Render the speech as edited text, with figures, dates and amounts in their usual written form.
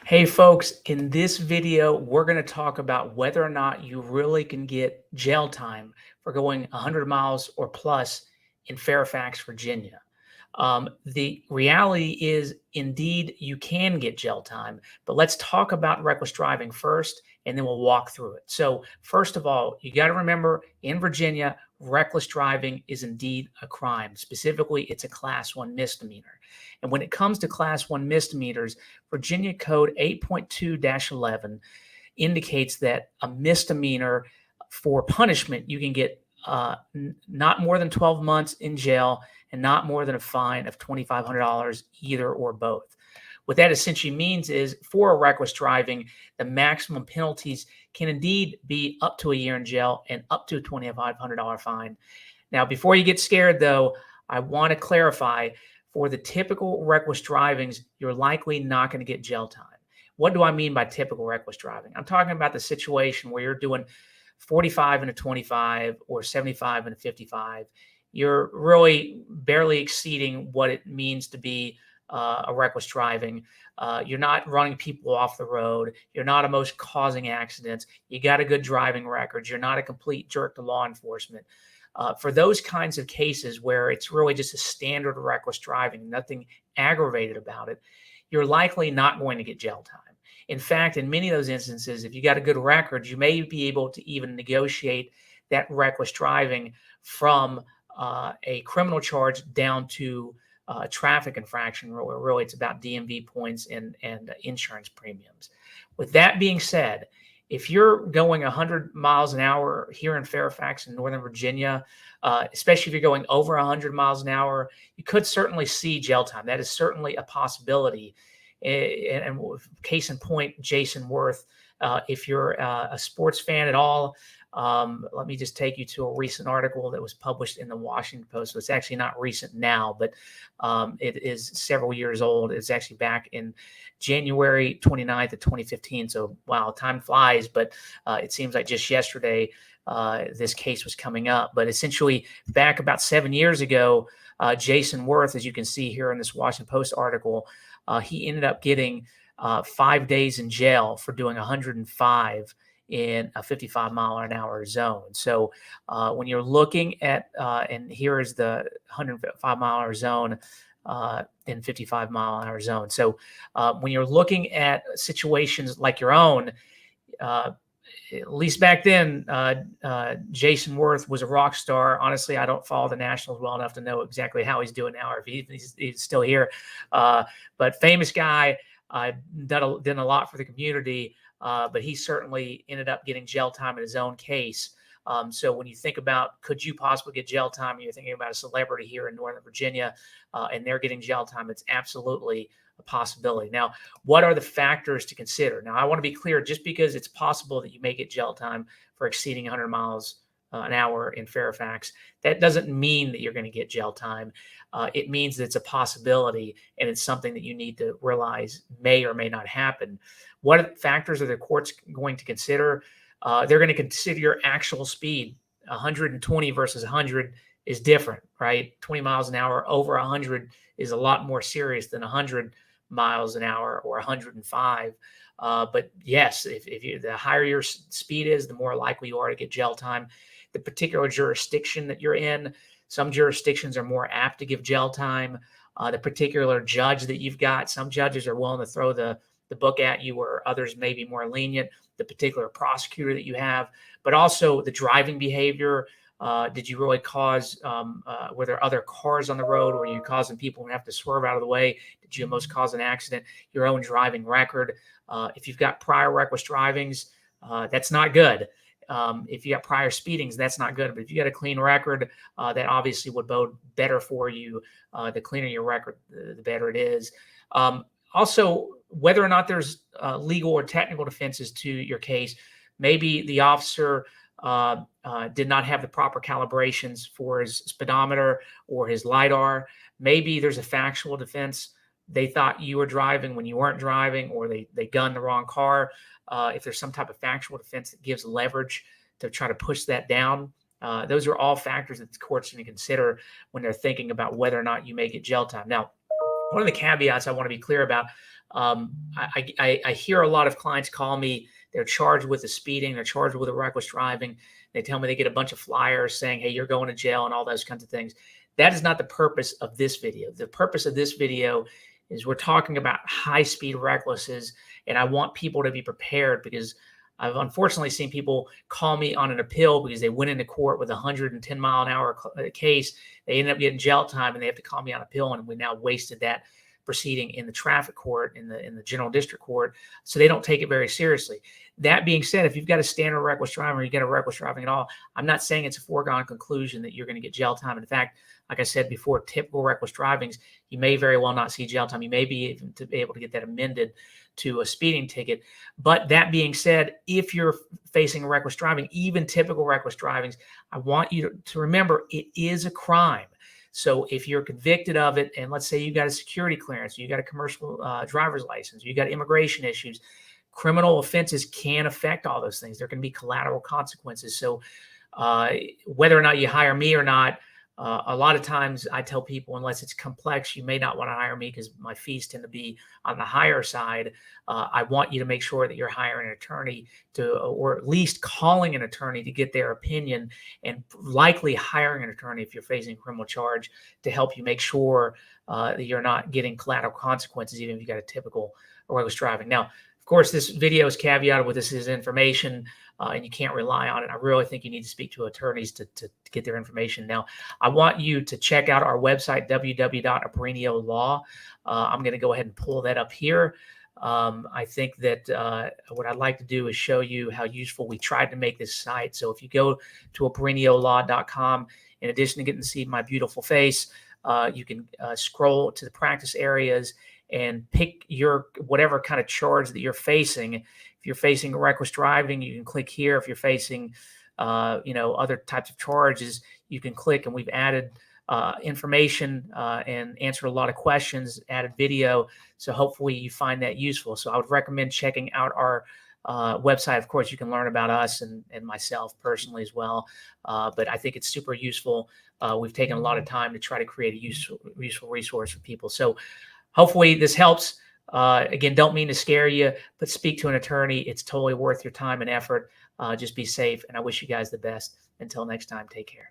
Hey folks, in this video, we're going to talk about whether or not you really can get jail time for going 100 miles or plus in Fairfax, Virginia. The reality is, indeed, you can get jail time, but let's talk about reckless driving first, and then we'll walk through it. So, first of all, you got to remember in Virginia, reckless driving is indeed a crime. Specifically, it's a class one misdemeanor. And when it comes to class one misdemeanors, Virginia Code 8.2-11 indicates that a misdemeanor for punishment, you can get not more than 12 months in jail and not more than a fine of $2,500, either or both. What that essentially means is for a reckless driving, the maximum penalties can indeed be up to a year in jail and up to a $2,500 fine. Now, before you get scared, though, I want to clarify for the typical reckless drivings, you're likely not going to get jail time. What do I mean by typical reckless driving? I'm talking about the situation where you're doing 45 and a 25 or 75 and a 55. You're really barely exceeding what it means to be a reckless driving. You're not running people off the road. You're not almost causing accidents. You got a good driving record. You're not a complete jerk to law enforcement. For those kinds of cases where it's really just a standard reckless driving, nothing aggravated about it, you're likely not going to get jail time. In fact, in many of those instances, if you got a good record, you may be able to even negotiate that reckless driving from a criminal charge down to a traffic infraction, where really it's about DMV points and insurance premiums. With that being said, if you're going 100 miles an hour here in Fairfax in Northern Virginia, especially if you're going over 100 miles an hour, you could certainly see jail time. That is certainly a possibility. And case in point, Jason Worth, if you're a sports fan at all, let me just take you to a recent article that was published in the Washington Post. So it's actually not recent now, but it is several years old. It's actually back in January 29th of 2015. So, wow, time flies, but it seems like just yesterday this case was coming up. But essentially, back about 7 years ago, Jason Worth, as you can see here in this Washington Post article, he ended up getting 5 days in jail for doing 105 in a 55 mile an hour zone. So when you're looking at, and here is the 105 mile an hour zone in 55 mile an hour zone. So when you're looking at situations like your own, at least back then, Jason Worth was a rock star. Honestly, I don't follow the Nationals well enough to know exactly how he's doing now, or if he's still here. But famous guy, done a lot for the community. But he certainly ended up getting jail time in his own case. So when you think about, could you possibly get jail time, and you're thinking about a celebrity here in Northern Virginia, and they're getting jail time, it's absolutely a possibility. Now, what are the factors to consider? Now, I want to be clear, just because it's possible that you may get jail time for exceeding 100 miles an hour in Fairfax, that doesn't mean that you're going to get jail time. It means that it's a possibility, and it's something that you need to realize may or may not happen. What factors are the courts going to consider? They're going to consider your actual speed. 120 versus 100 is different, right? 20 miles an hour over 100 is a lot more serious than 100 miles an hour or 105. But yes, if you, the higher your speed is, the more likely you are to get jail time. The particular jurisdiction that you're in, some jurisdictions are more apt to give jail time. The particular judge that you've got, some judges are willing to throw the book at you, where others may be more lenient. The particular prosecutor that you have, but also the driving behavior. Did you really cause, were there other cars on the road? Were you causing people to have to swerve out of the way? Did you almost cause an accident? Your own driving record. If you've got prior reckless drivings, that's not good. If you got prior speedings, that's not good. But if you got a clean record, that obviously would bode better for you. The cleaner your record, the better it is. Also, whether or not there's legal or technical defenses to your case, maybe the officer did not have the proper calibrations for his speedometer or his LiDAR. Maybe there's a factual defense. They thought you were driving when you weren't driving, or they gunned the wrong car. If there's some type of factual defense that gives leverage to try to push that down, those are all factors that the court's going to consider when they're thinking about whether or not you may get jail time. Now, one of the caveats I want to be clear about, I hear a lot of clients call me. They're charged with the speeding. They're charged with the reckless driving. They tell me they get a bunch of flyers saying, "Hey, you're going to jail," and all those kinds of things. That is not the purpose of this video. The purpose of this video is we're talking about high-speed recklesses, and I want people to be prepared because I've unfortunately seen people call me on an appeal because they went into court with a 110-mile-an-hour case. They ended up getting jail time, and they have to call me on appeal, and we now wasted that proceeding in the traffic court, in the general district court. So they don't take it very seriously. That being said, if you've got a standard reckless driving or you get a reckless driving at all, I'm not saying it's a foregone conclusion that you're going to get jail time. In fact, like I said before, typical reckless drivings, you may very well not see jail time. You may be able to get that amended to a speeding ticket. But that being said, if you're facing reckless driving, even typical reckless drivings, I want you to remember it is a crime. So if you're convicted of it, and let's say you got a security clearance, you got a commercial driver's license, you got immigration issues, criminal offenses can affect all those things. There can be collateral consequences. So whether or not you hire me or not, a lot of times I tell people, unless it's complex, you may not want to hire me because my fees tend to be on the higher side. I want you to make sure that you're hiring an attorney or at least calling an attorney to get their opinion, and likely hiring an attorney if you're facing a criminal charge to help you make sure that you're not getting collateral consequences, even if you got a typical reckless driving. Now, of course, this video is caveated with this is information. And you can't rely on it. I really think you need to speak to attorneys to get their information. Now, I want you to check out our website, www.abrinio.law. I'm going to go ahead and pull that up here. I think that what I'd like to do is show you how useful we tried to make this site. So if you go to abriniolaw.com, in addition to getting to see my beautiful face, you can scroll to the practice areas and pick your whatever kind of charge that you're facing. If you're facing reckless driving, you can click here. If you're facing, other types of charges, you can click. And we've added information and answered a lot of questions, added video. So hopefully you find that useful. So I would recommend checking out our website. Of course, you can learn about us and myself personally as well. But I think it's super useful. We've taken a lot of time to try to create a useful resource for people. So hopefully this helps. Again, don't mean to scare you, but speak to an attorney. It's totally worth your time and effort. Just be safe. And I wish you guys the best. Until next time, take care.